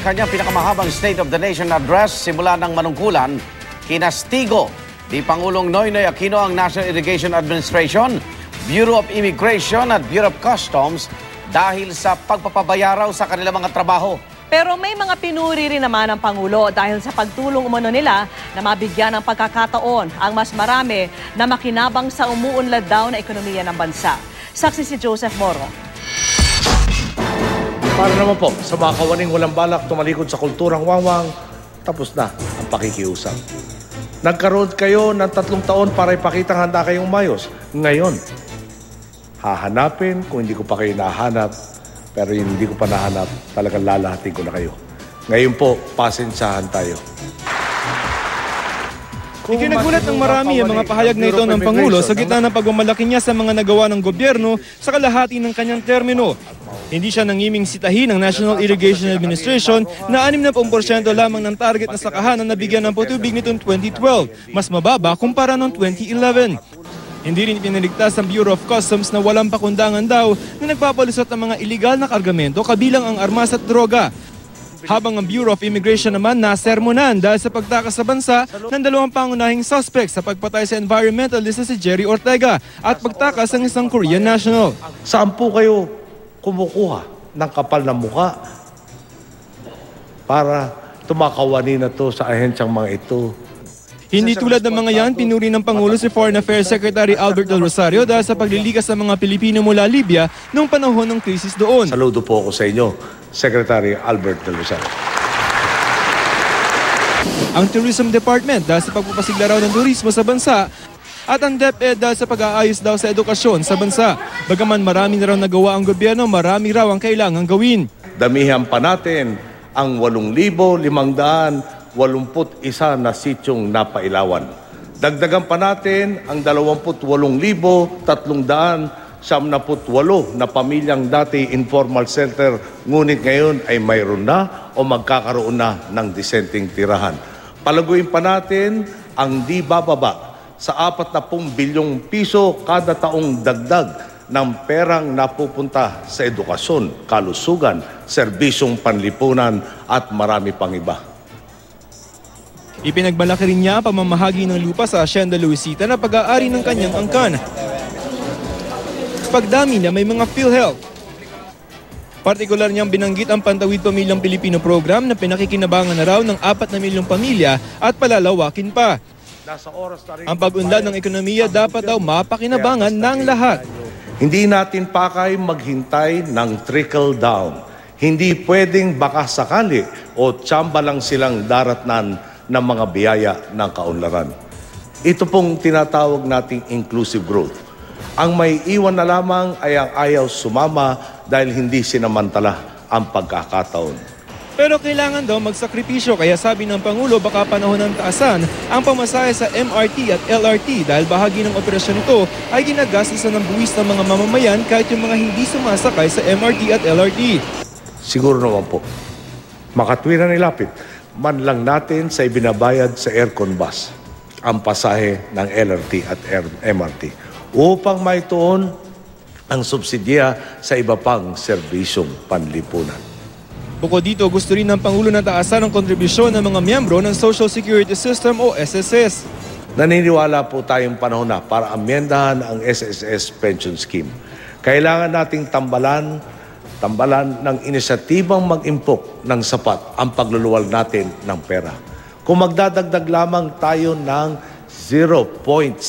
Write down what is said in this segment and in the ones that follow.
kanyang pinakamahabang State of the Nation address simula ng manungkulan, kinastigo ni Pangulong Noynoy Aquino ang National Irrigation Administration, Bureau of Immigration at Bureau of Customs dahil sa pagpapabayaraw sa kanilang mga trabaho. Pero may mga pinuri rin naman ang Pangulo dahil sa pagtulong umano nila na mabigyan ng pagkakataon ang mas marami na makinabang sa umuunlad daw na ekonomiya ng bansa. Saksi si Joseph Moro. Para naman po, sa mga kawaning walang balak tumalikod sa kulturang wangwang, tapos na ang pakikiusap. Nagkaroon kayo ng 3 taon para ipakitang handa kayong umayos. Ngayon, hahanapin kung hindi ko pa kayo nahanap, pero yung hindi ko pa nahanap, talagang lalahatin ko na kayo. Ngayon po, pasensyahan tayo. Ikinagulat ng marami ang mga pahayag na ito ng Pangulo sa gitna ng pagmamalaki niya sa mga nagawa ng gobyerno sa kalahati ng kanyang termino. Hindi siya nangiming sitahin ng National Irrigation Administration na 60% lamang ng target na sakahan na nabigyan ng patubig nitong 2012, mas mababa kumpara noong 2011. Hindi rin pinaligtas ang Bureau of Customs na walang pakundangan daw na nagpapalusot ng mga iligal na kargamento kabilang ang armas at droga. Habang ang Bureau of Immigration naman nasermonan dahil sa pagtakas sa bansa ng 2 pangunahing suspect sa pagpatay sa environmentalist na si Jerry Ortega at pagtakas ng isang Korean national. Saan po kayo kumukuha ng kapal na mukha para tumakawani na to sa ahensyang mga ito? Hindi tulad ng mga yan, pinuri ng Pangulo si Foreign Affairs Secretary Albert Del Rosario dahil sa paglilikas ng mga Pilipino mula Libya noong panahon ng krisis doon. Saludo po ako sa inyo, Secretary Albert Del Rosario. Ang Tourism Department dahil sa pagpapasigla raw ng turismo sa bansa at ang DepEd dahil sa pag-aayos daw sa edukasyon sa bansa. Bagaman marami na raw nagawa ang gobyerno, marami raw ang kailangang gawin. Damihan pa natin ang 8,581 na sityong napailawan. Dagdagan pa natin ang 28,378 na pamilyang dati informal shelter, ngunit ngayon ay mayroon na o magkakaroon na ng disenteng tirahan. Palaguin pa natin ang di bababa sa 40 bilyong piso kada taong dagdag ng perang napupunta sa edukasyon, kalusugan, serbisyong panlipunan at marami pang iba. Ipinagmalaki rin niya ang pamamahagi ng lupa sa Hacienda Luisita na pag-aari ng kanyang angkan. Pagdami na may mga PhilHealth. Partikular niyang binanggit ang Pantawid Pamilyang Pilipino program na pinakikinabangan na raw ng 4 na milyong pamilya at palalawakin pa. Ang pag-unlad ng ekonomiya dapat daw mapakinabangan ng lahat. Hindi natin pakay maghintay ng trickle down. Hindi pwedeng baka sakali o tsamba lang silang daratnan ng mga biyaya ng kaunlaran. Ito pong tinatawag nating inclusive growth. Ang may iwan na lamang ay ang ayaw sumama dahil hindi sinamantala ang pagkakataon. Pero kailangan daw magsakripisyo kaya sabi ng Pangulo baka panahon ng taasan ang pamasahe sa MRT at LRT dahil bahagi ng operasyon nito ay ginagastusan ng buwis ng mga mamamayan kahit yung mga hindi sumasakay sa MRT at LRT. Siguro naman po, makatwira nilapit man lang natin sa ibinabayad sa aircon bus ang pasahe ng LRT at MRT upang maituon ang subsidya sa iba pang serbisyong panlipunan. Bukod dito, gusto rin ng Pangulo na taasan ang kontribusyon ng mga miyembro ng Social Security System o SSS. Naniniwala po tayong panahon na para amyendahan ang SSS Pension Scheme. Kailangan nating tambalan ng inisyatibang mag-impok ng sapat ang pagluluwal natin ng pera. Kung magdadagdag lamang tayo ng 0.6%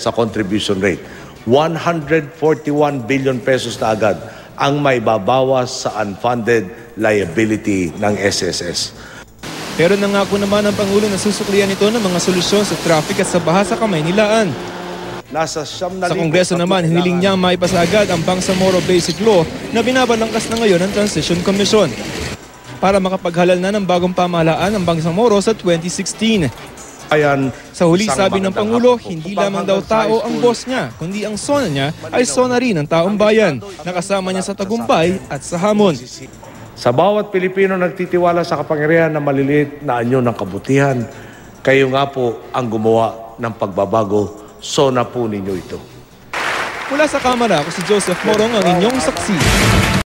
sa contribution rate, 141 billion pesos na agad ang may babawas sa unfunded liability ng SSS. Pero nangako naman ang Pangulo na susuklian ito ng mga solusyon sa traffic at sa baha sa Kamaynilaan. Sa Kongreso naman, hiniling niyang maipasagad ang Bangsamoro Basic Law na binabalangkas na ngayon ng Transition Commission para makapaghalal na ng bagong pamahalaan ang Bangsamoro sa 2016. Sa huli, sabi ng Pangulo, hindi lamang daw tao ang boss niya, kundi ang SONA niya ay SONA rin ng taong bayan, nakasama niya sa tagumpay at sa hamon. Sa bawat Pilipino nagtitiwala sa kapangyarihan na maliliit na anyo ng kabutihan, kayo nga po ang gumawa ng pagbabago. SONA po ninyo ito. Mula sa Kamara, ako si Joseph Morong, ang inyong saksi.